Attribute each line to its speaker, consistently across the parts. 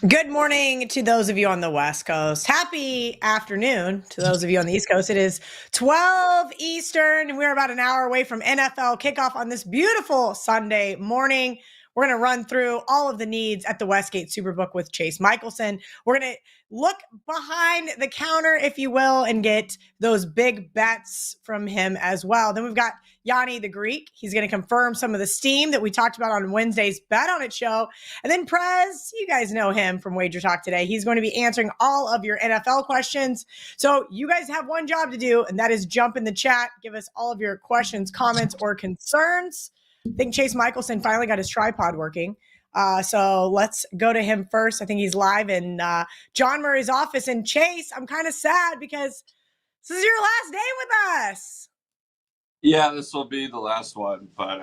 Speaker 1: Good morning to those of you on the West Coast. Happy afternoon to those of you on the East Coast. It is 12 Eastern, and we're about an hour away from NFL kickoff on this beautiful Sunday morning. We're going to run through all of the needs at the WestGate Superbook with Chase Michaelson. We're going to look behind the counter, if you will, and get those big bets from him as well. Then we've got Gianni the Greek. He's going to confirm some of the steam that we talked about on Wednesday's Bet On It show. And then Prez, you guys know him from WagerTalk today. He's going to be answering all of your NFL questions. So you guys have one job to do, and that is jump in the chat. Give us all of your questions, comments, or concerns. I think Chase Michaelson finally got his tripod working. So let's go to him first. I think he's live in John Murray's office. And Chase, I'm kind of sad because this is your last day with us.
Speaker 2: Yeah, this will be the last one, but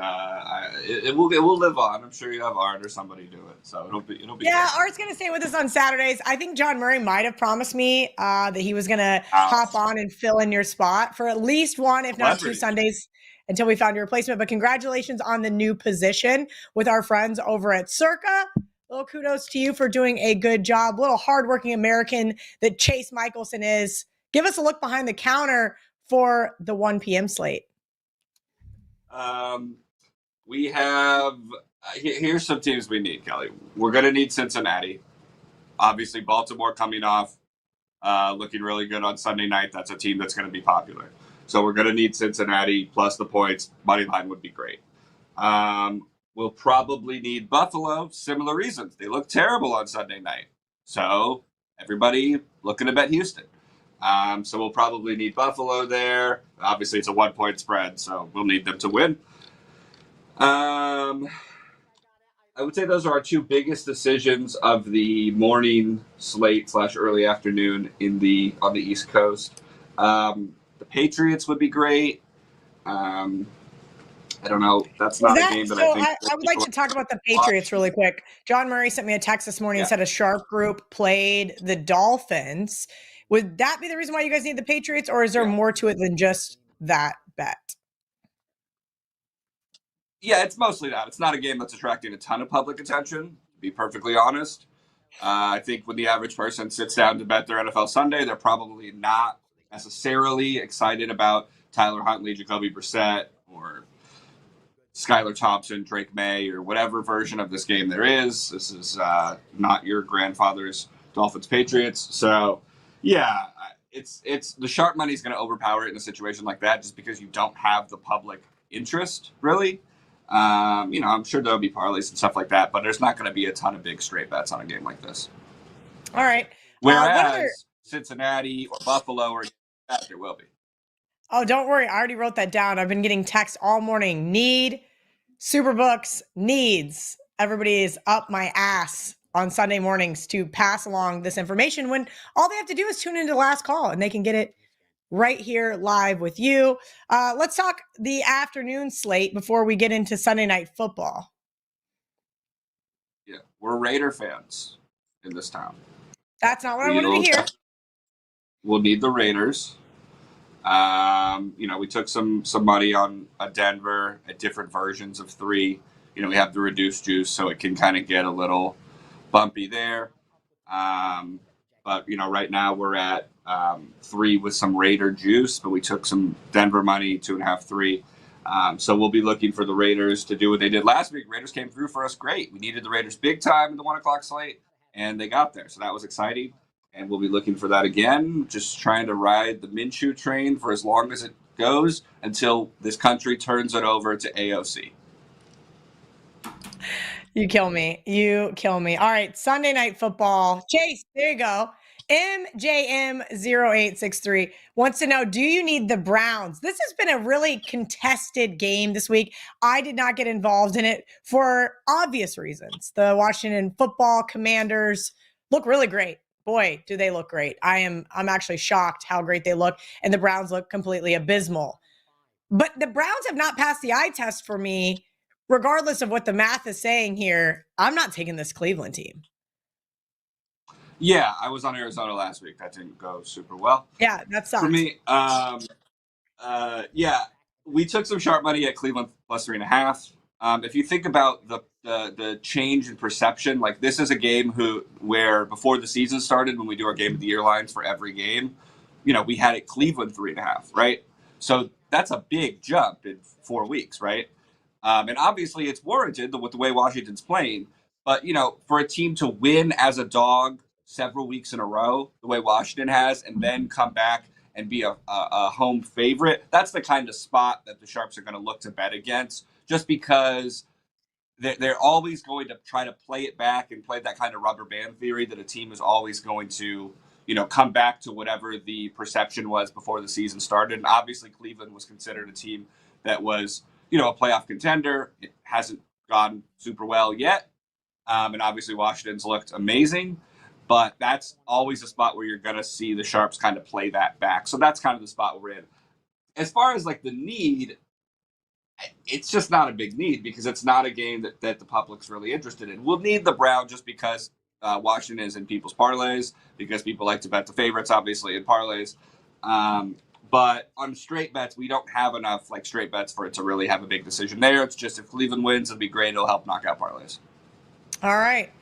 Speaker 2: it will live on. I'm sure you have Art or somebody do it, so it'll be.
Speaker 1: Yeah,
Speaker 2: good.
Speaker 1: Art's gonna stay with us on Saturdays. I think John Murray might have promised me that he was gonna hop on and fill in your spot for at least one, if not two Sundays until we found your replacement. But congratulations on the new position with our friends over at Circa. Little kudos to you for doing a good job. Little hardworking American that Chase Michaelson is. Give us a look behind the counter for the 1 p.m. slate.
Speaker 2: We have here's some teams we need, Kelly. We're going to need Cincinnati. Obviously, Baltimore coming off looking really good on Sunday night. That's a team that's going to be popular. So we're going to need Cincinnati plus the points. Money line would be great. We'll probably need Buffalo. Similar reasons. They look terrible on Sunday night. So everybody looking to bet Houston. So we'll probably need Buffalo there. Obviously, it's a 1-point spread, so we'll need them to win. I would say those are our two biggest decisions of the morning slate / early afternoon on the East Coast. The Patriots would be great. I don't know. That's not a game that I think.
Speaker 1: I would like to talk about the Patriots really quick. John Murray sent me a text this morning and said a sharp group played the Dolphins. Would that be the reason why you guys need the Patriots, or is there more to it than just that bet?
Speaker 2: Yeah, it's mostly that. It's not a game that's attracting a ton of public attention, to be perfectly honest. I think when the average person sits down to bet their NFL Sunday, they're probably not necessarily excited about Tyler Huntley, Jacoby Brissett, or Skylar Thompson, Drake May, or whatever version of this game there is. This is not your grandfather's Dolphins Patriots. So, yeah, it's the sharp money is going to overpower it in a situation like that just because you don't have the public interest, really. I'm sure there'll be parlays and stuff like that, but there's not going to be a ton of big straight bets on a game like this.
Speaker 1: All right.
Speaker 2: Whereas Cincinnati or Buffalo or that, there will be.
Speaker 1: Oh, don't worry. I already wrote that down. I've been getting texts all morning. Need Superbooks needs. Everybody is up my ass on Sunday mornings to pass along this information when all they have to do is tune into Last Call and they can get it right here live with you. Let's talk the afternoon slate before we get into Sunday Night Football.
Speaker 2: Yeah, we're Raider fans in this town.
Speaker 1: That's not what I wanted to hear.
Speaker 2: We'll need the Raiders. We took some money on Denver at different versions of 3. We have the reduced juice, so it can kind of get a little bumpy there. But right now we're at 3 with some Raider juice, but we took some Denver money, 2.5, 3. So we'll be looking for the Raiders to do what they did last week. Raiders came through for us great. We needed the Raiders big time in the 1 o'clock slate, and they got there. So that was exciting. And we'll be looking for that again, just trying to ride the Minshew train for as long as it goes until this country turns it over to AOC.
Speaker 1: You kill me. All right, Sunday Night Football. Chase, there you go. MJM0863 wants to know, do you need the Browns? This has been a really contested game this week. I did not get involved in it for obvious reasons. The Washington Football Commanders look really great. Boy, do they look great. I'm actually shocked how great they look, and the Browns look completely abysmal. But the Browns have not passed the eye test for me, regardless of what the math is saying here. I'm not taking this Cleveland team.
Speaker 2: Yeah, I was on Arizona last week. That didn't go super well.
Speaker 1: Yeah, that sucks.
Speaker 2: For me, we took some sharp money at Cleveland plus 3.5. If you think about the change in perception, like this is a game where before the season started, when we do our game of the year lines for every game, we had it Cleveland 3.5, right? So that's a big jump in 4 weeks, right? And obviously it's warranted with the way Washington's playing. But, for a team to win as a dog several weeks in a row, the way Washington has, and then come back and be a home favorite, that's the kind of spot that the Sharps are going to look to bet against, just because they're always going to try to play it back and play that kind of rubber band theory that a team is always going to, come back to whatever the perception was before the season started. And obviously Cleveland was considered a team that was, a playoff contender. It hasn't gone super well yet. And obviously Washington's looked amazing, but that's always a spot where you're going to see the Sharps kind of play that back. So that's kind of the spot we're in. As far as like the need, it's just not a big need because it's not a game that the public's really interested in. We'll need the Brown just because Washington is in people's parlays, because people like to bet the favorites, obviously, in parlays. But on straight bets, we don't have enough like straight bets for it to really have a big decision there. It's just if Cleveland wins, it'll be great. It'll help knock out parlays.
Speaker 1: All right.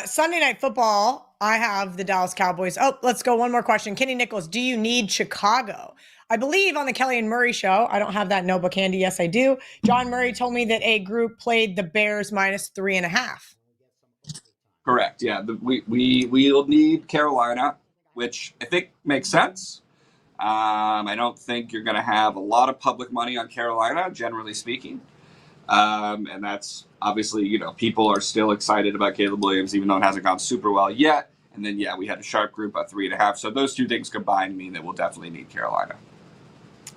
Speaker 1: Sunday Night Football, I have the Dallas Cowboys. Oh, let's go. One more question. Kenny Nichols, do you need Chicago? I believe on the Kelly and Murray show, I don't have that notebook handy. Yes, I do. John Murray told me that a group played the Bears -3.5.
Speaker 2: Correct. Yeah. We'll need Carolina, which I think makes sense. I don't think you're going to have a lot of public money on Carolina, generally speaking. And that's obviously, people are still excited about Caleb Williams, even though it hasn't gone super well yet. And then, we had a sharp group at 3.5. So those two things combined mean that we'll definitely need Carolina.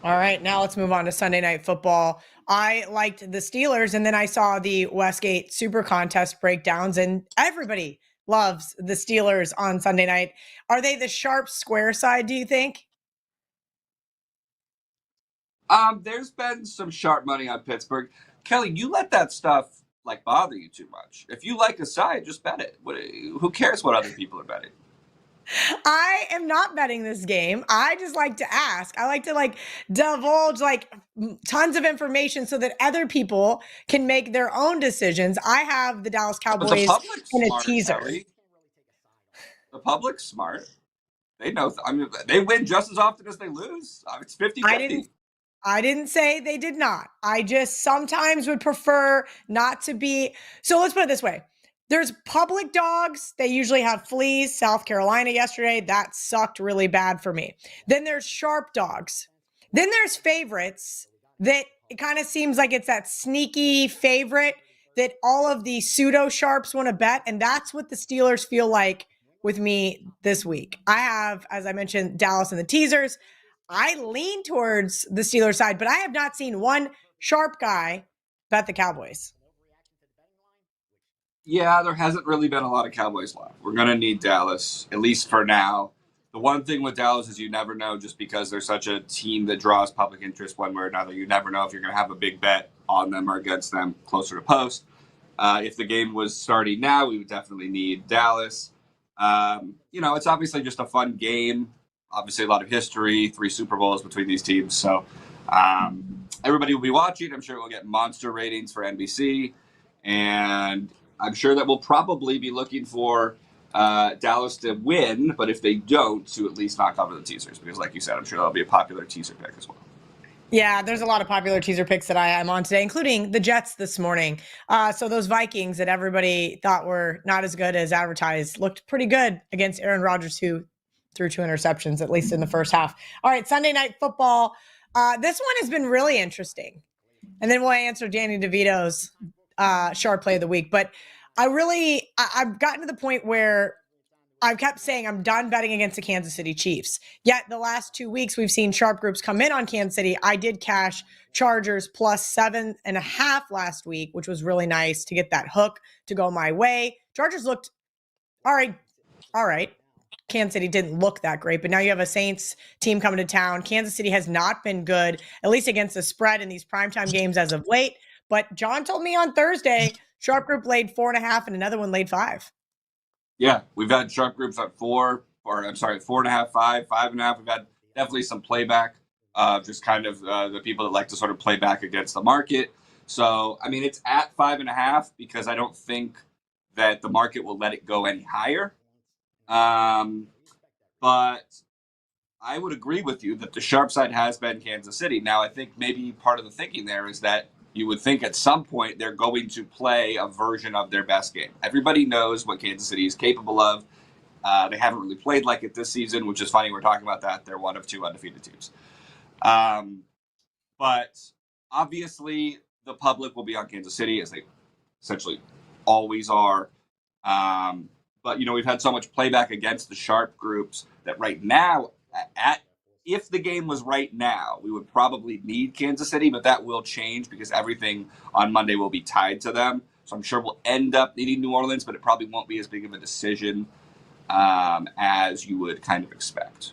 Speaker 1: All right, now let's move on to Sunday Night Football. I liked the Steelers, and then I saw the WestGate Super Contest breakdowns, and everybody loves the Steelers on Sunday night. Are they the sharp square side, do you think?
Speaker 2: There's been some sharp money on Pittsburgh. Kelly, you let that stuff bother you too much. If you like a side, just bet it. Who cares what other people are betting?
Speaker 1: I am not betting this game. I just like to ask. I like to divulge tons of information so that other people can make their own decisions. I have the Dallas Cowboys in a teaser.
Speaker 2: Kelly. The public's smart. They know. They win just as often as they lose. It's 50-50.
Speaker 1: I didn't say they did not. I just sometimes would prefer not to be. So let's put it this way. There's public dogs. They usually have fleas. South Carolina yesterday, that sucked really bad for me. Then there's sharp dogs. Then there's favorites that it kind of seems like it's that sneaky favorite that all of the pseudo sharps want to bet. And that's what the Steelers feel like with me this week. I have, as I mentioned, Dallas in the teasers. I lean towards the Steelers side, but I have not seen one sharp guy bet the Cowboys.
Speaker 2: Yeah, there hasn't really been a lot of Cowboys left. We're going to need Dallas, at least for now. The one thing with Dallas is you never know, just because they're such a team that draws public interest one way or another. You never know if you're going to have a big bet on them or against them closer to post. If the game was starting now, we would definitely need Dallas. It's obviously just a fun game. Obviously, a lot of history, 3 Super Bowls between these teams. So everybody will be watching. I'm sure we'll get monster ratings for NBC. And I'm sure that we'll probably be looking for Dallas to win, but if they don't, to at least not cover the teasers. Because like you said, I'm sure that'll be a popular teaser pick as well.
Speaker 1: Yeah, there's a lot of popular teaser picks that I am on today, including the Jets this morning. So those Vikings that everybody thought were not as good as advertised looked pretty good against Aaron Rodgers, who threw 2 interceptions, at least in the first half. All right, Sunday Night Football. This one has been really interesting. And then we'll answer Danny DeVito's sharp play of the week. But I've gotten to the point where I've kept saying I'm done betting against the Kansas City Chiefs. Yet the last 2 weeks, we've seen sharp groups come in on Kansas City. I did cash Chargers +7.5 last week, which was really nice to get that hook to go my way. Chargers looked all right. Kansas City didn't look that great, but now you have a Saints team coming to town. Kansas City has not been good, at least against the spread in these primetime games as of late. But John told me on Thursday, sharp group laid 4.5 and another one laid 5.
Speaker 2: Yeah, we've had sharp groups at 4.5, 5, 5.5. We've had definitely some playback, just kind of the people that like to sort of play back against the market. So, I mean, it's at 5.5 because I don't think that the market will let it go any higher. But I would agree with you that the sharp side has been Kansas City. Now, I think maybe part of the thinking there is that you would think at some point they're going to play a version of their best game. Everybody knows what Kansas City is capable of. They haven't really played like it this season, which is funny. We're talking about that. They're one of 2 undefeated teams. But obviously, the public will be on Kansas City, as they essentially always are. But, we've had so much playback against the sharp groups that right now, if the game was right now, we would probably need Kansas City, but that will change because everything on Monday will be tied to them. So I'm sure we'll end up needing New Orleans, but it probably won't be as big of a decision as you would kind of expect.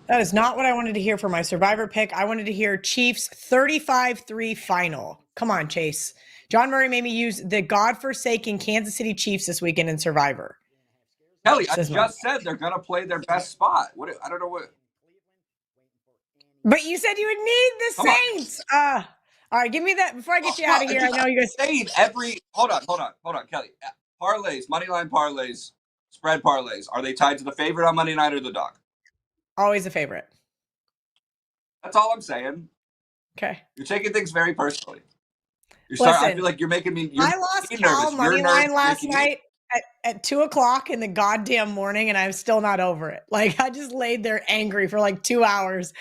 Speaker 1: That is not what I wanted to hear for my Survivor pick. I wanted to hear Chiefs 35-3 final. Come on, Chase. John Murray made me use the godforsaken Kansas City Chiefs this weekend in Survivor.
Speaker 2: Kelly, I just said they're going to play their best spot. I don't know what.
Speaker 1: But you said you would need the Saints. All right, give me that before I get you out of here. I know you guys
Speaker 2: saying hold on, Kelly. Parlays, money line parlays, spread parlays. Are they tied to the favorite on Monday night or the dog?
Speaker 1: Always a favorite.
Speaker 2: That's all I'm saying.
Speaker 1: Okay.
Speaker 2: You're taking things very personally.
Speaker 1: Listen,
Speaker 2: I feel like you're making me.
Speaker 1: I lost Cal money line last night at 2:00 in the goddamn morning, and I'm still not over it. Like, I just laid there angry for like 2 hours.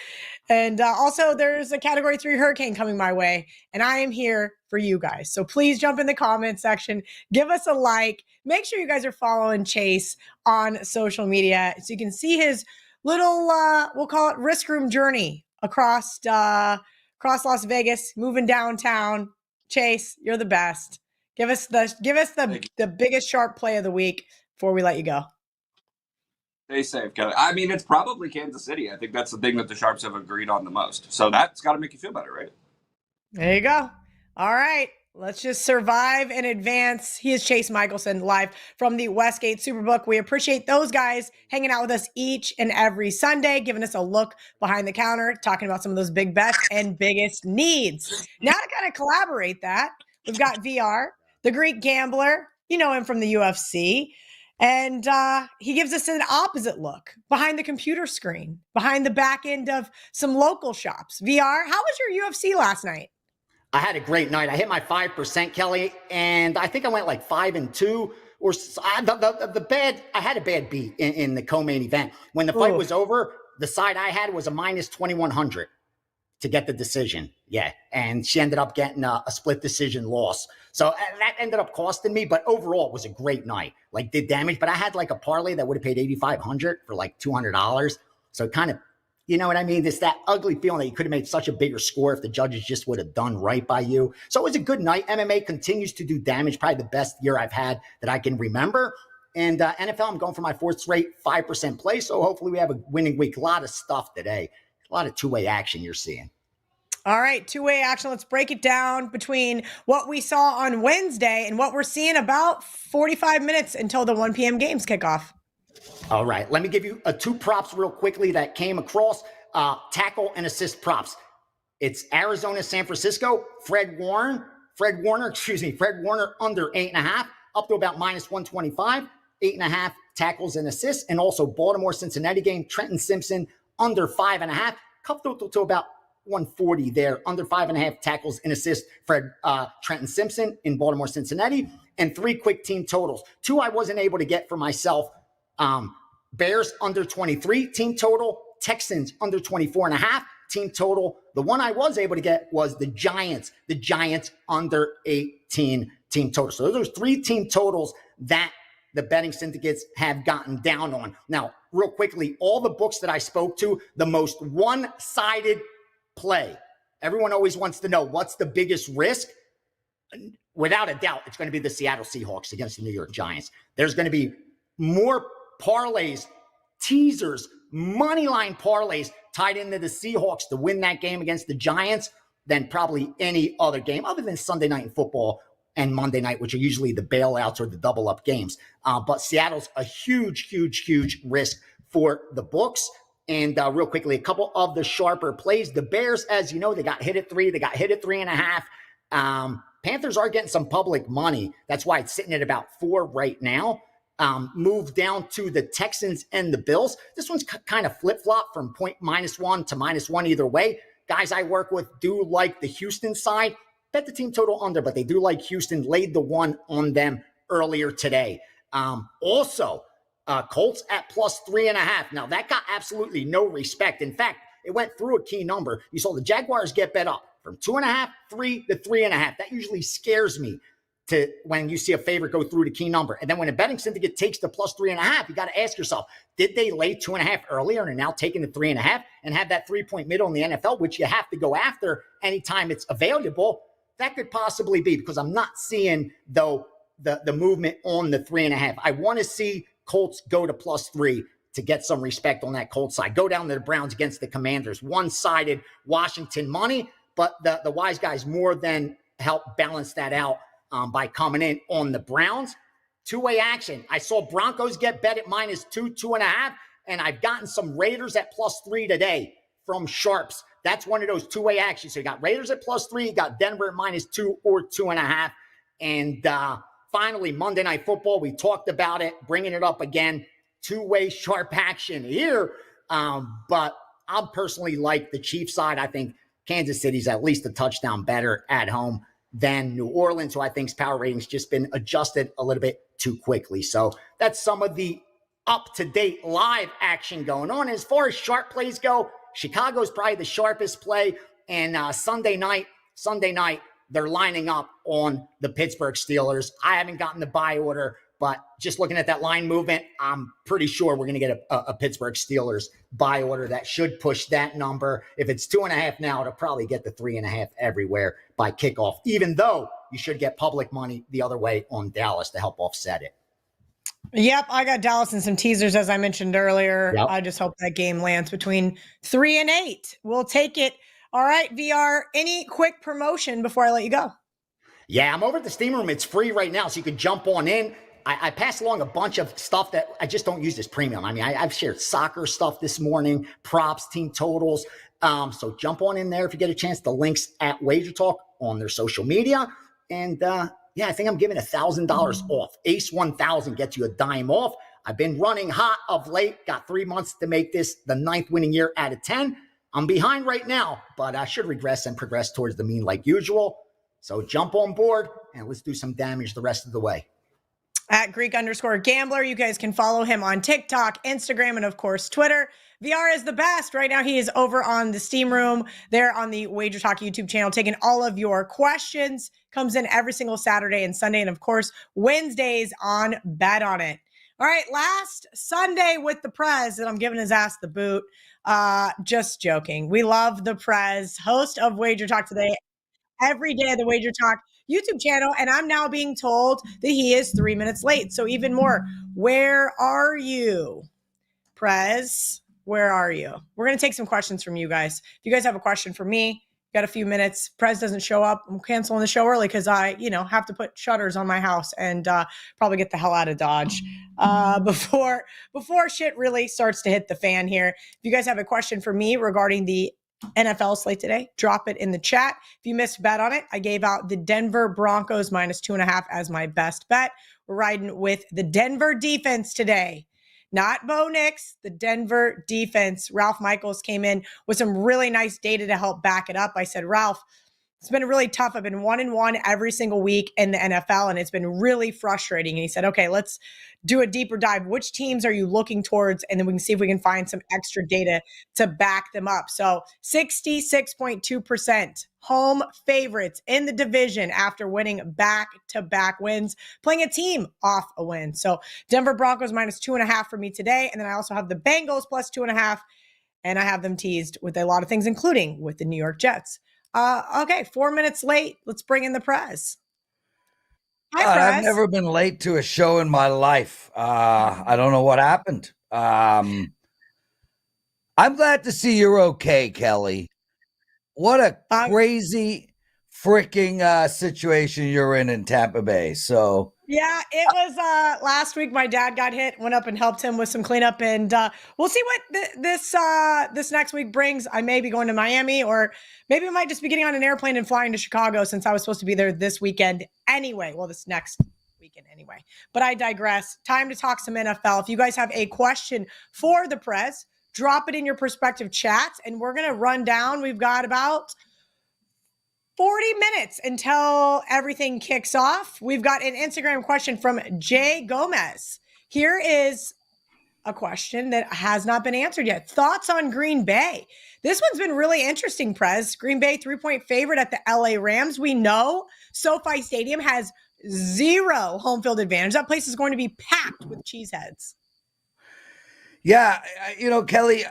Speaker 1: And also, there's a Category 3 hurricane coming my way, and I am here for you guys. So please jump in the comment section, give us a like. Make sure you guys are following Chase on social media so you can see his little, we'll call it risk room journey across Las Vegas, moving downtown. Chase, you're the best. Give us the biggest sharp play of the week before we let you go.
Speaker 2: Stay safe, Kelly. I mean, it's probably Kansas City. I think that's the thing that the Sharps have agreed on the most. So that's got to make you feel better, right?
Speaker 1: There you go. All right. Let's just survive and advance. He is Chase Michaelson, live from the WestGate Superbook. We appreciate those guys hanging out with us each and every Sunday, giving us a look behind the counter, talking about some of those big bets and biggest needs. Now to kind of collaborate that, we've got VR, the Greek gambler. You know him from the UFC. And he gives us an opposite look behind the computer screen, behind the back end of some local shops. VR, how was your UFC last night?
Speaker 3: I had a great night. I hit my 5%, Kelly, and I think I went like 5-2. I had a bad beat in the co-main event. When the fight was over, the side I had was a minus 2,100 to get the decision. Yeah, and she ended up getting a split decision loss. So that ended up costing me, but overall it was a great night. Like, did damage, but I had like a parlay that would have paid 8,500 for like $200. So kind of, you know what I mean? It's that ugly feeling that you could have made such a bigger score if the judges just would have done right by you. So it was a good night. MMA continues to do damage, probably the best year I've had that I can remember. And NFL, I'm going for my 4th straight 5% play. So hopefully we have a winning week. A lot of stuff today. A lot of two-way action you're seeing.
Speaker 1: All right, two-way action. Let's break it down between what we saw on Wednesday and what we're seeing about 45 minutes until the 1 p.m. games kick off.
Speaker 3: All right, let me give you 2 props real quickly that came across. Tackle and assist props. It's Arizona, San Francisco. Fred Warner under 8.5, up to about minus 125. 8.5 tackles and assists. And also Baltimore, Cincinnati game. Trenton Simpson under 5.5. Up to about 140 there, under 5.5 tackles and assists for Trenton Simpson in Baltimore, Cincinnati, and 3 quick team totals. 2 I wasn't able to get for myself. Bears under 23 team total, Texans under 24.5 team total. The one I was able to get was the Giants under 18 team total. So those are 3 team totals that the betting syndicates have gotten down on. Now, real quickly, all the books that I spoke to, the most one-sided play. Everyone always wants to know what's the biggest risk. Without a doubt, it's going to be the Seattle Seahawks against the New York Giants. There's going to be more parlays, teasers, money line parlays tied into the Seahawks to win that game against the Giants than probably any other game other than Sunday night in football and Monday night, which are usually the bailouts or the double up games. But Seattle's a huge risk for the books. And real quickly, a couple of the sharper plays. The Bears, as you know, they got hit at 3. They got hit at 3.5. Panthers are getting some public money. That's why it's sitting at about 4 right now. Moved down to the Texans and the Bills. This one's kind of flip-flop from -1 to -1 either way. Guys I work with do like the Houston side. Bet the team total under, but they do like Houston. Laid the one on them earlier today. Also, Colts at +3.5. Now, that got absolutely no respect. In fact, it went through a key number. You saw the Jaguars get bet up from 2.5, 3 to 3.5. That usually scares me to when you see a favorite go through the key number. And then when a betting syndicate takes the +3.5, you got to ask yourself, did they lay 2.5 earlier and are now taking the 3.5 and have that 3-point middle in the NFL, which you have to go after anytime it's available? That could possibly be, because I'm not seeing, though, the movement on the 3.5. I want to see Colts go to +3 to get some respect on that Colts side. Go down to the Browns against the Commanders. One-sided Washington money, but the wise guys more than help balance that out by coming in on the Browns. Two-way action. I saw Broncos get bet at -2, 2.5, and I've gotten some Raiders at +3 today from Sharps. That's one of those two-way actions. So you got Raiders at +3, you got Denver at -2 or 2.5. And finally, Monday Night Football, we talked about it, bringing it up again. Two-way sharp action here. But I personally like the Chiefs side. I think Kansas City's at least a touchdown better at home than New Orleans, who I think's power rating's just been adjusted a little bit too quickly. So that's some of the up-to-date live action going on. As far as sharp plays go, Chicago's probably the sharpest play. And Sunday night, they're lining up on the Pittsburgh Steelers. I haven't gotten the buy order, but just looking at that line movement, I'm pretty sure we're going to get a Pittsburgh Steelers buy order that should push that number. If it's 2.5 now, it'll probably get the 3.5 everywhere by kickoff, even though you should get public money the other way on Dallas to help offset it.
Speaker 1: Yep, I got Dallas and some teasers, as I mentioned earlier.
Speaker 3: Yep.
Speaker 1: I just hope that game lands between 3 and 8. We'll take it. All right, VR, any quick promotion before I let you go?
Speaker 3: Yeah, I'm over at the Steam Room. It's free right now, so you can jump on in. I pass along a bunch of stuff that I just don't use as premium. I mean, I've shared soccer stuff this morning, props, team totals. So jump on in there if you get a chance. The links at WagerTalk on their social media. And yeah, I think I'm giving $1,000 off. Ace 1000 gets you a dime off. I've been running hot of late. Got 3 months to make this the 9th winning year out of 10. I'm behind right now, but I should regress and progress towards the mean like usual. So jump on board and let's do some damage the rest of the way.
Speaker 1: At Greek_Gambler. You guys can follow him on TikTok, Instagram, and of course, Twitter. VR is the best. Right now, he is over on the Steam Room there on the WagerTalk YouTube channel, taking all of your questions. Comes in every single Saturday and Sunday, and of course, Wednesdays on Bet On It. All right, last Sunday with the Prez, and I'm giving his ass the boot. Just joking. We love the Prez, host of WagerTalk today, every day of the WagerTalk YouTube channel, and I'm now being told that he is 3 minutes late. So even more, where are you, Prez? Where are you? We're going to take some questions from you guys. If you guys have a question for me, got a few minutes. Prez doesn't show up. I'm canceling the show early because I, have to put shutters on my house and probably get the hell out of Dodge before shit really starts to hit the fan here. If you guys have a question for me regarding the NFL slate today, drop it in the chat. If you missed Bet On It, I gave out the Denver Broncos -2.5 as my best bet. We're riding with the Denver defense today. Not Bo Nix, the Denver defense. Ralph Michaels came in with some really nice data to help back it up. I said, Ralph, it's been really tough. I've been 1-1 every single week in the NFL, and it's been really frustrating. And he said, okay, let's do a deeper dive. Which teams are you looking towards? And then we can see if we can find some extra data to back them up. So 66.2% home favorites in the division after winning back-to-back wins, playing a team off a win. So Denver Broncos -2.5 for me today. And then I also have the Bengals +2.5. And I have them teased with a lot of things, including with the New York Jets. Okay, 4 minutes late. Let's bring in the Prez. Hi, Prez.
Speaker 4: I've never been late to a show in my life. I don't know what happened. I'm glad to see you're okay, Kelly. What a crazy freaking situation you're in Tampa Bay. So
Speaker 1: Yeah, it was last week. My dad got hit, went up and helped him with some cleanup, and we'll see what this next week brings. I may be going to Miami, or maybe I might just be getting on an airplane and flying to Chicago, since I was supposed to be there this weekend anyway. Well, this next weekend anyway. But I digress. Time to talk some NFL. If you guys have a question for the Prez, drop it in your perspective chats, and we're gonna run down. We've got about 40 minutes until everything kicks off. We've got an Instagram question from Jay Gomez. Here is a question that has not been answered yet. Thoughts on Green Bay? This one's been really interesting, Prez. Green Bay 3-point favorite at the LA Rams. We know SoFi Stadium has 0 home field advantage. That place is going to be packed with cheeseheads.
Speaker 4: Yeah, Kelly,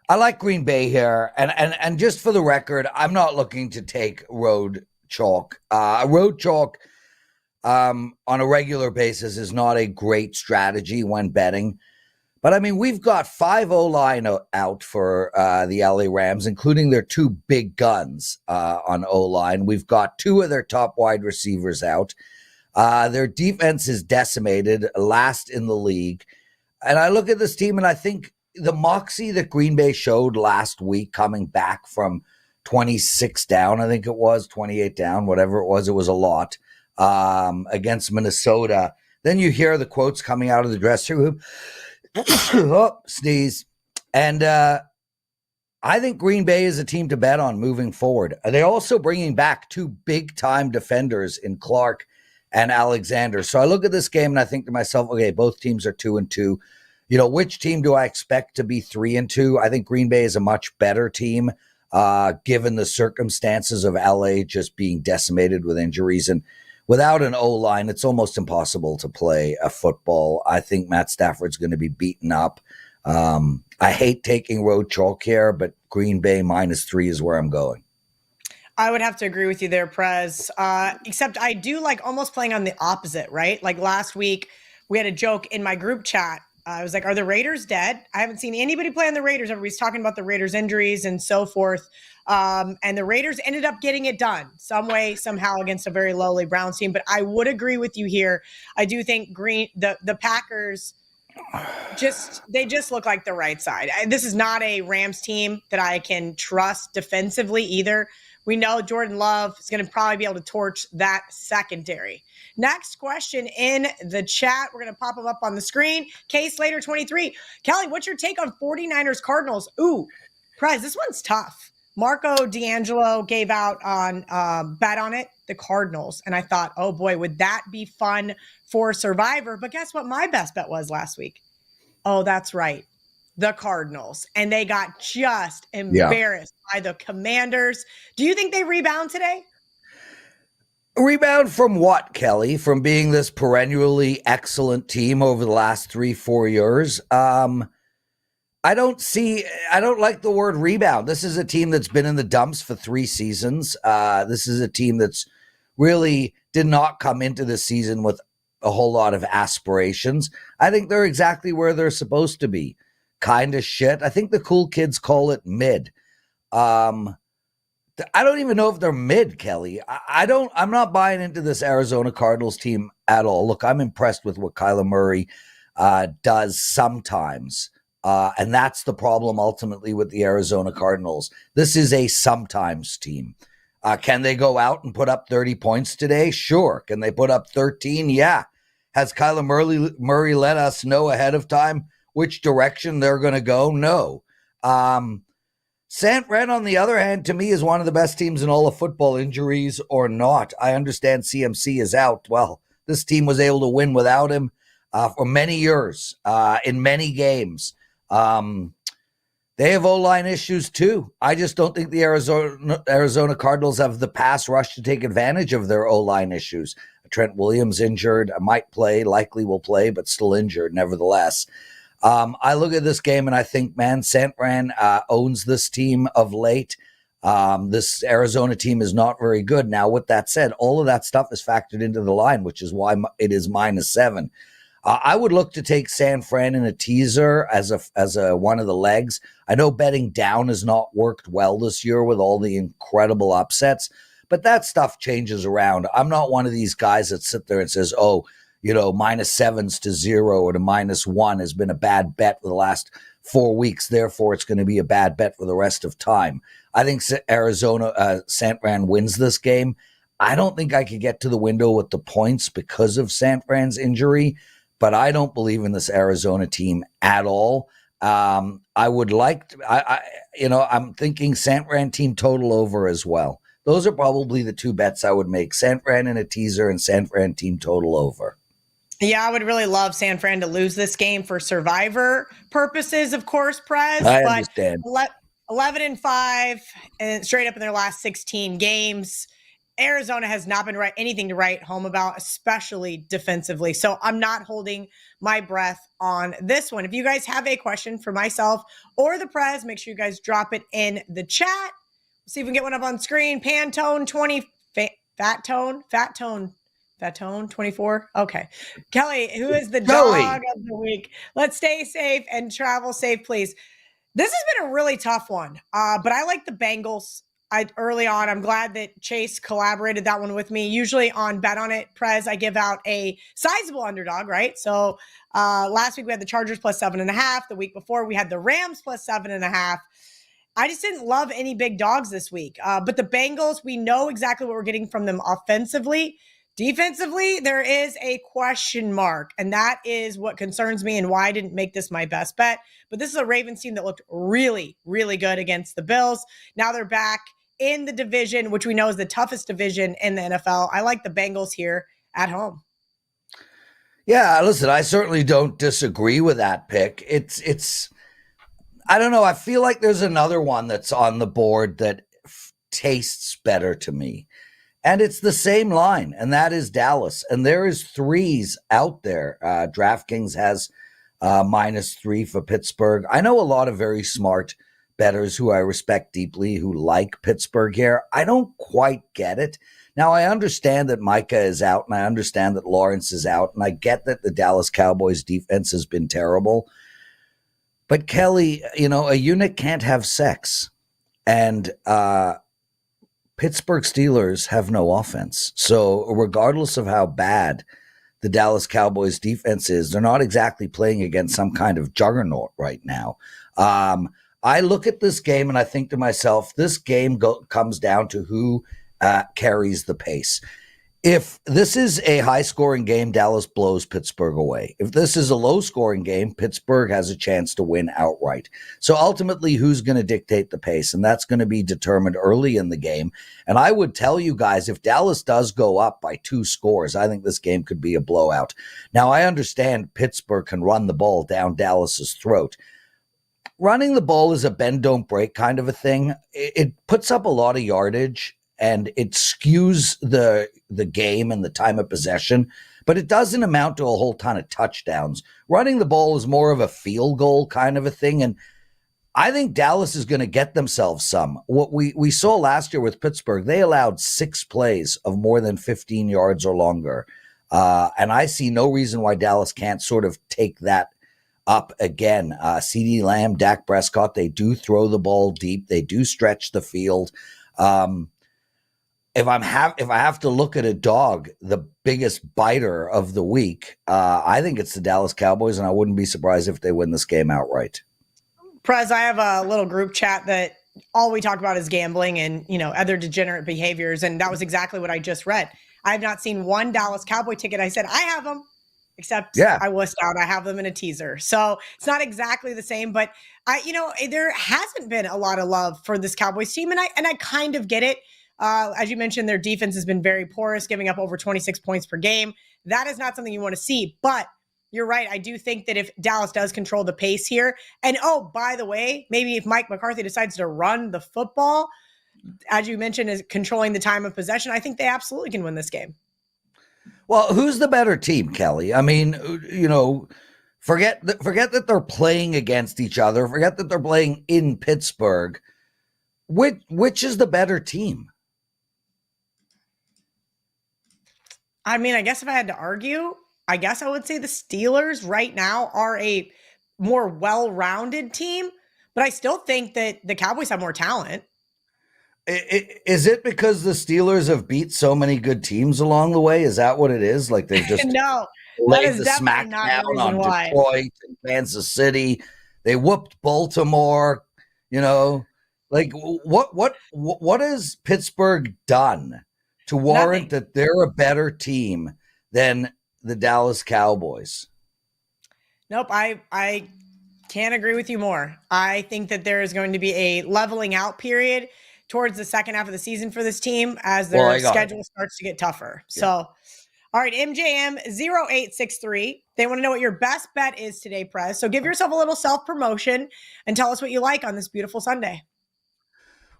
Speaker 4: I like Green Bay here, and just for the record, I'm not looking to take road chalk. Road chalk on a regular basis is not a great strategy when betting. But I mean, we've got 5 O-line out for the LA Rams, including their 2 big guns on O-line. We've got 2 of their top wide receivers out. Their defense is decimated, last in the league. And I look at this team and I think the moxie that Green Bay showed last week, coming back from 26 down, I think it was 28 down, whatever it was a lot, against Minnesota. Then you hear the quotes coming out of the dressing room. Oh, sneeze. And I think Green Bay is a team to bet on moving forward. They're also bringing back 2 big-time defenders in Clark and Alexander. So I look at this game and I think to myself, okay, both teams are 2-2. Which team do I expect to be 3-2? I think Green Bay is a much better team, given the circumstances of LA just being decimated with injuries. And without an O-line, it's almost impossible to play a football. I think Matt Stafford's going to be beaten up. I hate taking road chalk here, but Green Bay -3 is where I'm going.
Speaker 1: I would have to agree with you there, Prez. Except I do like almost playing on the opposite, right? Like last week, we had a joke in my group chat. I was like, are the Raiders dead? I haven't seen anybody play on the Raiders. Everybody's talking about the Raiders' injuries and so forth. And the Raiders ended up getting it done some way, somehow against a very lowly Browns team. But I would agree with you here. I do think the Packers they just look like the right side. This is not a Rams team that I can trust defensively either. We know Jordan Love is going to probably be able to torch that secondary. Next question in the chat. We're going to pop them up on the screen. K Slater 23. Kelly, what's your take on 49ers Cardinals? Ooh, Prez, this one's tough. Marco D'Angelo gave out on bet on it, the Cardinals. And I thought, oh boy, would that be fun for Survivor? But guess what my best bet was last week? Oh, that's right. The Cardinals. And they got just embarrassed by the Commanders. Do you think they rebound today?
Speaker 4: Rebound from what, Kelly? From being this perennially excellent team over the last 3-4 years? I don't like the word rebound. This is a team that's been in the dumps for 3 seasons. This is a team that's really did not come into the season with a whole lot of aspirations. I think they're exactly where they're supposed to be. Kind of shit. I think the cool kids call it mid. I don't even know if they're mid, Kelly. I'm not buying into this Arizona Cardinals team at all. Look, I'm impressed with what Kyler Murray does sometimes. And that's the problem ultimately with the Arizona Cardinals. This is a sometimes team. Can they go out and put up 30 points today? Sure. Can they put up 13? Yeah. Has Kyler Murray let us know ahead of time which direction they're going to go? No. San Fran, on the other hand, to me is one of the best teams in all of football, injuries or not. I understand CMC is out. Well, this team was able to win without him for many years in many games. They have O-line issues too. I just don't think the Arizona Cardinals have the pass rush to take advantage of their O-line issues. Trent Williams injured, might play, likely will play, but still injured nevertheless. I look at this game and I think, man, San Fran owns this team of late. This Arizona team is not very good. Now, with that said, all of that stuff is factored into the line, which is why it is -7. I would look to take San Fran in a teaser as a one of the legs. I know betting down has not worked well this year with all the incredible upsets, but that stuff changes around. I'm not one of these guys that sit there and says, oh, -7s to 0 or to -1 has been a bad bet for the last 4 weeks. Therefore, it's going to be a bad bet for the rest of time. I think San Fran wins this game. I don't think I could get to the window with the points because of San Fran's injury, but I don't believe in this Arizona team at all. I would like to, I'm thinking San Fran team total over as well. Those are probably the two bets I would make: San Fran in a teaser and San Fran team total over.
Speaker 1: Yeah, I would really love San Fran to lose this game for survivor purposes, of course, Prez.
Speaker 4: I understand.
Speaker 1: 11-5 and straight up in their last 16 games. Arizona has not been anything to write home about, especially defensively. So I'm not holding my breath on this one. If you guys have a question for myself or the Prez, make sure you guys drop it in the chat. We'll see if we can get one up on screen. Pantone 20, Fat Tone 24. Okay. Kelly, who is the dog of the week? Let's stay safe and travel safe, please. This has been a really tough one, but I like the Bengals. Early on, I'm glad that Chase collaborated that one with me. Usually on Bet On It, Prez, I give out a sizable underdog, right? So last week we had the Chargers plus 7.5. The week before we had the Rams plus 7.5. I just didn't love any big dogs this week. But the Bengals, we know exactly what we're getting from them offensively. Defensively, there is a question mark, and that is what concerns me and why I didn't make this my best bet. But this is a Ravens team that looked really, really good against the Bills. Now they're back in the division, which we know is the toughest division in the NFL. I like the Bengals here at home.
Speaker 4: Yeah, listen, I certainly don't disagree with that pick. It's I don't know. I feel like there's another one that's on the board that tastes better to me. And it's the same line, and that is Dallas. And there is threes out there. DraftKings has -3 for Pittsburgh. I know a lot of very smart bettors who I respect deeply who like Pittsburgh here. I don't quite get it. Now, I understand that Micah is out, and I understand that Lawrence is out, and I get that the Dallas Cowboys defense has been terrible. But Kelly, a unit can't have sex. And Pittsburgh Steelers have no offense. So regardless of how bad the Dallas Cowboys defense is, they're not exactly playing against some kind of juggernaut right now. I look at this game and I think to myself, this game comes down to who carries the pace. If this is a high-scoring game, Dallas blows Pittsburgh away. If this is a low-scoring game, Pittsburgh has a chance to win outright. So ultimately, who's going to dictate the pace? And that's going to be determined early in the game. And I would tell you guys, if Dallas does go up by 2 scores, I think this game could be a blowout. Now, I understand Pittsburgh can run the ball down Dallas's throat. Running the ball is a bend, don't break kind of a thing. It puts up a lot of yardage, and it skews the game and the time of possession, but it doesn't amount to a whole ton of touchdowns. Running the ball is more of a field goal kind of a thing, and I think Dallas is going to get themselves some. What we saw last year with Pittsburgh, they allowed 6 plays of more than 15 yards or longer, and I see no reason why Dallas can't sort of take that up again. CeeDee Lamb, Dak Prescott, they do throw the ball deep. They do stretch the field. If I have to look at a dog, the biggest biter of the week, I think it's the Dallas Cowboys, and I wouldn't be surprised if they win this game outright.
Speaker 1: Prez, I have a little group chat that all we talk about is gambling and, other degenerate behaviors, and that was exactly what I just read. I have not seen one Dallas Cowboy ticket. I said, I have them, except I wussed out. I have them in a teaser. So it's not exactly the same, but there hasn't been a lot of love for this Cowboys team, and I kind of get it. As you mentioned, their defense has been very porous, giving up over 26 points per game. That is not something you want to see, but you're right. I do think that if Dallas does control the pace here, and by the way, maybe if Mike McCarthy decides to run the football, as you mentioned, is controlling the time of possession, I think they absolutely can win this game.
Speaker 4: Well, who's the better team, Kelly? I mean, forget that they're playing against each other. Forget that they're playing in Pittsburgh. Which is the better team?
Speaker 1: I mean, I guess if I had to argue, I guess I would say the Steelers right now are a more well-rounded team, but I still think that the Cowboys have more talent.
Speaker 4: Is it because the Steelers have beat so many good teams along the way? Is that what it is? Like they've just
Speaker 1: No, that
Speaker 4: laid
Speaker 1: is
Speaker 4: the
Speaker 1: definitely not the
Speaker 4: smackdown
Speaker 1: reason
Speaker 4: on
Speaker 1: why.
Speaker 4: Detroit and Kansas City. They whooped Baltimore. You know, like what has Pittsburgh done to warrant
Speaker 1: Nothing.
Speaker 4: that they're a better team than the Dallas Cowboys?
Speaker 1: Nope, I can't agree with you more. I think that there is going to be a leveling out period towards the second half of the season for this team as their schedule starts to get tougher.
Speaker 4: Yeah.
Speaker 1: So, all right, MJM0863. They want to know what your best bet is today, Prez. So give yourself a little self-promotion and tell us what you like on this beautiful Sunday.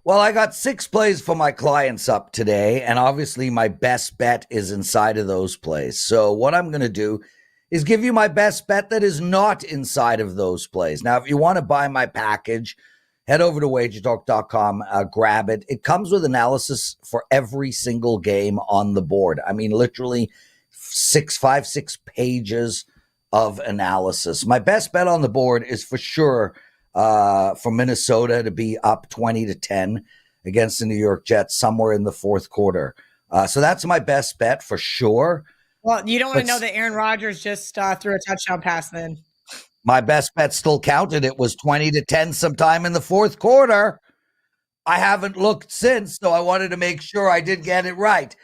Speaker 4: Well, I got 6 plays for my clients up today, and obviously my best bet is inside of those plays. So what I'm going to do is give you my best bet that is not inside of those plays. Now, if you want to buy my package, head over to WagerTalk.com, grab it. It comes with analysis for every single game on the board. I mean, literally 6 pages of analysis. My best bet on the board is for sure for Minnesota to be up 20-10 against the New York Jets somewhere in the fourth quarter. So that's my best bet for sure.
Speaker 1: Well, you don't want to know that Aaron Rodgers just threw a touchdown pass then.
Speaker 4: My best bet still counted. It was 20-10 sometime in the fourth quarter. I haven't looked since, so I wanted to make sure I did get it right.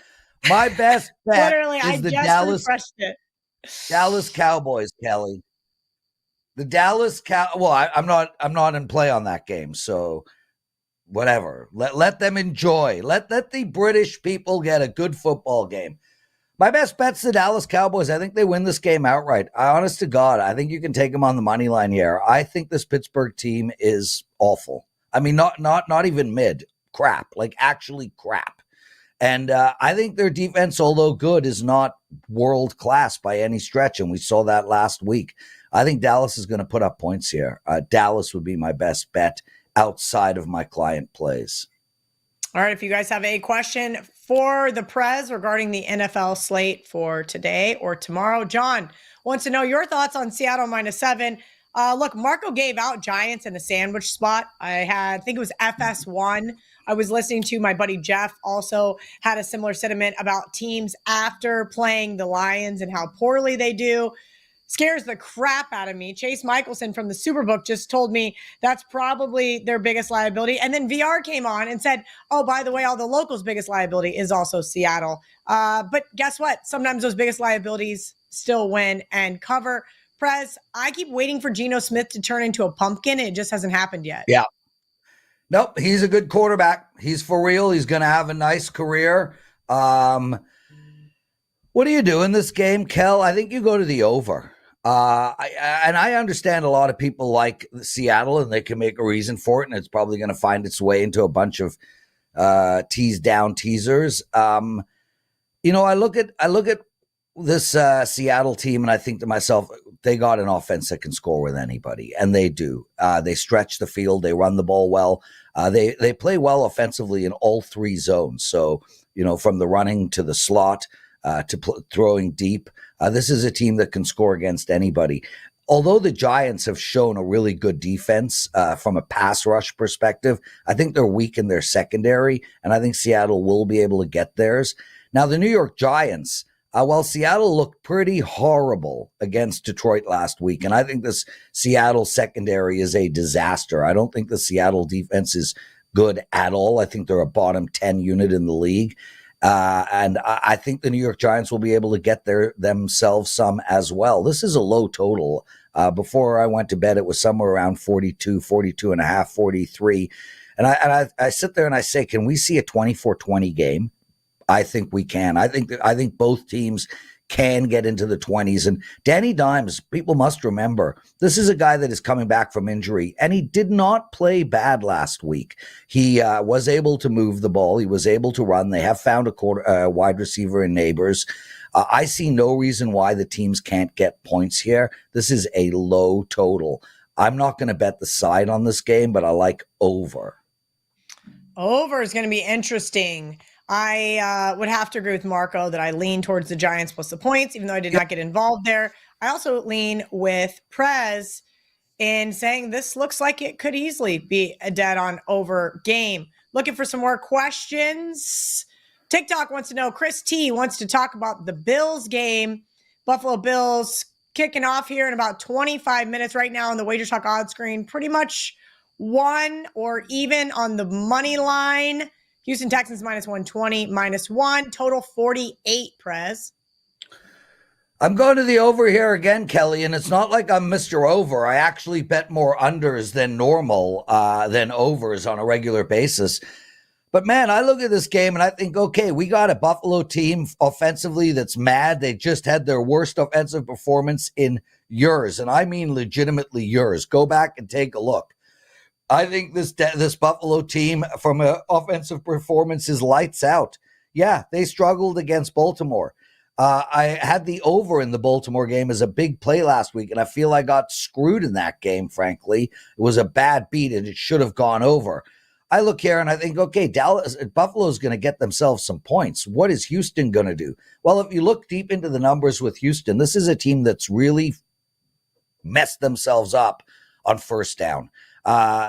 Speaker 4: My best bet is the Dallas Cowboys, Kelly. The Dallas I'm not in play on that game, so whatever. Let them enjoy. Let the British people get a good football game. My best bet's the Dallas Cowboys. I think they win this game outright. Honest to God, I think you can take them on the money line here. I think this Pittsburgh team is awful. I mean, not even mid, crap, like actually crap. And I think their defense, although good, is not world class by any stretch, and we saw that last week. I think Dallas is going to put up points here. Dallas would be my best bet outside of my client plays.
Speaker 1: All right, if you guys have a question for the Prez regarding the NFL slate for today or tomorrow, John wants to know your thoughts on Seattle -7. Look, Marco gave out Giants in a sandwich spot. I think it was FS1. I was listening to my buddy Jeff also had a similar sentiment about teams after playing the Lions and how poorly they do. Scares the crap out of me. Chase Michaelson from the Superbook just told me that's probably their biggest liability. And then VR came on and said, oh, by the way, all the locals' biggest liability is also Seattle. But guess what? Sometimes those biggest liabilities still win and cover. Prez, I keep waiting for Geno Smith to turn into a pumpkin. It just hasn't happened yet.
Speaker 4: Yeah. Nope, he's a good quarterback. He's for real. He's going to have a nice career. What do you do in this game, Kel? I think you go to the over. I understand a lot of people like Seattle and they can make a reason for it, and it's probably going to find its way into a bunch of teased down teasers. I look at this Seattle team and I think to myself, they got an offense that can score with anybody, and they do. They stretch the field, they run the ball well. They play well offensively in all 3 zones. So, from the running to the slot to throwing deep. This is a team that can score against anybody. Although the Giants have shown a really good defense from a pass rush perspective, I think they're weak in their secondary, and I think Seattle will be able to get theirs. Now, the New York Giants, while Seattle looked pretty horrible against Detroit last week, and I think this Seattle secondary is a disaster. I don't think the Seattle defense is good at all. I think they're a bottom 10 unit in the league. And I think the New York Giants will be able to get themselves some as well. This is a low total. Before I went to bed, it was somewhere around 42 and a half, 43. And I sit there and I say, can we see a 24-20 game? I think we can. I think both teams can get into the 20s. And Danny Dimes, people must remember, this is a guy that is coming back from injury, and he did not play bad last week. He was able to move the ball. He was able to run. They have found a wide receiver in Neighbors. I see no reason why the teams can't get points here. This is a low total. I'm not going to bet the side on this game, but I like over.
Speaker 1: Over is going to be interesting. I would have to agree with Marco that I lean towards the Giants plus the points, even though I did not get involved there. I also lean with Prez in saying this looks like it could easily be a dead on over game. looking for some more questions. TikTok wants to know, Chris T wants to talk about the Bills game. Buffalo Bills kicking off here in about 25 minutes right now on the WagerTalk odds screen. Pretty much one or even on the money line. Houston Texans minus 120, minus one, total 48, Prez.
Speaker 4: I'm going to the over here again, Kelly, and it's not like I'm Mr. Over. I actually bet more unders than normal, than overs on a regular basis. But man, I look at this game and I think, okay, we got a Buffalo team offensively that's mad. They just had their worst offensive performance in years, and I mean legitimately years. Go back and take a look. I think this Buffalo team from an offensive performance is lights out. Yeah, they struggled against Baltimore. I had the over in the Baltimore game as a big play last week, and I feel I got screwed in that game, frankly. It was a bad beat, and it should have gone over. I look here and I think, okay, Buffalo's going to get themselves some points. What is Houston going to do? Well, if you look deep into the numbers with Houston, this is a team that's really messed themselves up on first down.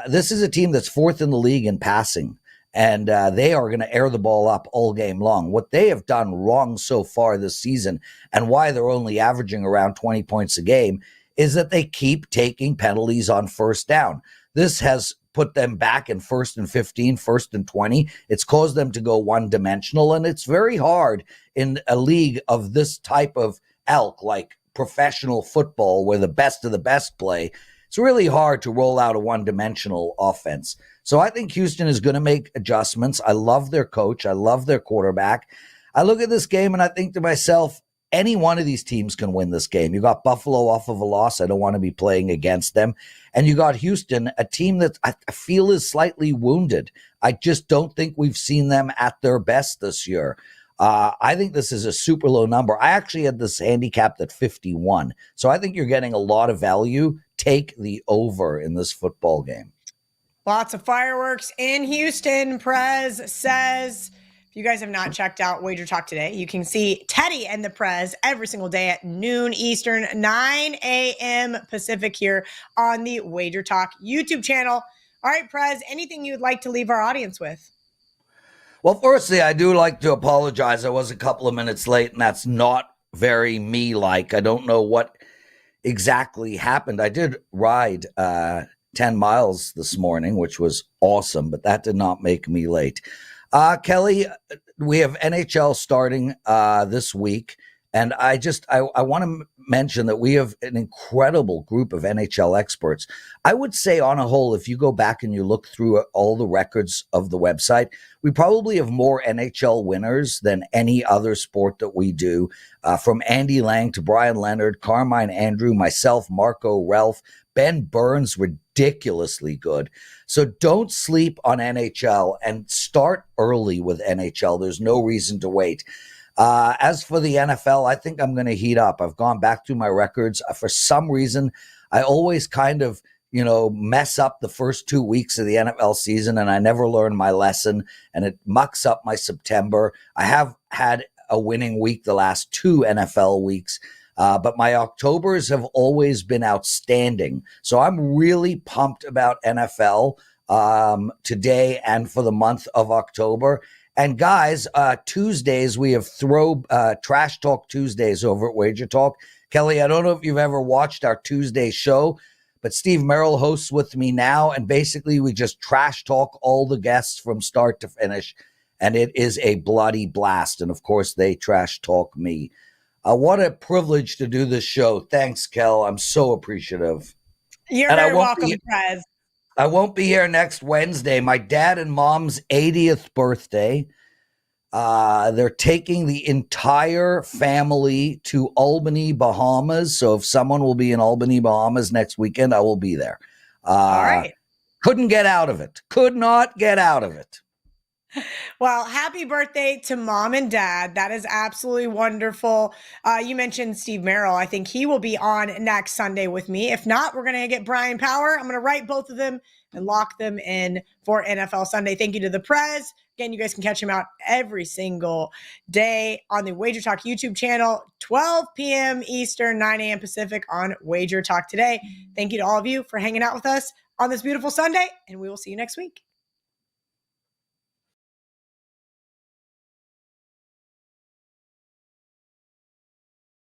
Speaker 4: This is a team that's fourth in the league in passing, and they are going to air the ball up all game long. What they have done wrong so far this season, and why they're only averaging around 20 points a game, is that they keep taking penalties on first down. This has put them back in 1st and 15, 1st and 20. It's caused them to go one-dimensional, and it's very hard in a league of this type of ilk, like professional football, where the best of the best play. It's really hard to roll out a one-dimensional offense. So I think Houston is going to make adjustments. I love their coach. I love their quarterback. I look at this game and I think to myself, any one of these teams can win this game. You got Buffalo off of a loss. I don't want to be playing against them. And you got Houston, a team that I feel is slightly wounded. I just don't think we've seen them at their best this year. I think this is a super low number. I actually had this handicapped at 51. So I think you're getting a lot of value. Take the over in this football game.
Speaker 1: Lots of fireworks in Houston. Prez says, if you guys have not checked out WagerTalk today, you can see Teddy and the Prez every single day at noon Eastern, 9 a.m. Pacific here on the WagerTalk YouTube channel. All right, Prez, anything you'd like to leave our audience with?
Speaker 4: Well, firstly, I do like to apologize. I was a couple of minutes late, and that's not very me-like. I don't know what exactly happened. I did ride 10 miles this morning, which was awesome, but that did not make me late. Kelly, we have NHL starting this week, and I want to mention that we have an incredible group of NHL experts. I would say on a whole, if you go back and you look through all the records of the website, we probably have more NHL winners than any other sport that we do, from Andy Lang to Brian Leonard, Carmine Andrew, myself, Marco Ralph, Ben Burns, ridiculously good. So don't sleep on NHL and start early with NHL. There's no reason to wait. As for the NFL, I think I'm going to heat up. I've gone back through my records. For some reason, I always kind of, mess up the first 2 weeks of the NFL season, and I never learn my lesson, and it mucks up my September. I have had a winning week the last 2 NFL weeks. But my Octobers have always been outstanding. So I'm really pumped about NFL today and for the month of October. And guys, Tuesdays, we have Trash Talk Tuesdays over at WagerTalk. Kelly, I don't know if you've ever watched our Tuesday show, but Steve Merrill hosts with me now. And basically, we just trash talk all the guests from start to finish. And it is a bloody blast. And of course, they trash talk me. What a privilege to do this show. Thanks, Kel. I'm so appreciative.
Speaker 1: You're very welcome, Prez.
Speaker 4: I won't be here next Wednesday. My dad and mom's 80th birthday. They're taking the entire family to Albany, Bahamas. So if someone will be in Albany, Bahamas next weekend, I will be there.
Speaker 1: All right.
Speaker 4: Couldn't get out of it. Could not get out of it.
Speaker 1: Well, happy birthday to mom and dad. That is absolutely wonderful. You mentioned Steve Merrill. I think he will be on next Sunday with me. If not, we're going to get Brian Power. I'm going to write both of them and lock them in for NFL Sunday. Thank you to the Prez. Again, you guys can catch him out every single day on the WagerTalk YouTube channel, 12 p.m. Eastern, 9 a.m. Pacific on WagerTalk today. Thank you to all of you for hanging out with us on this beautiful Sunday, and we will see you next week.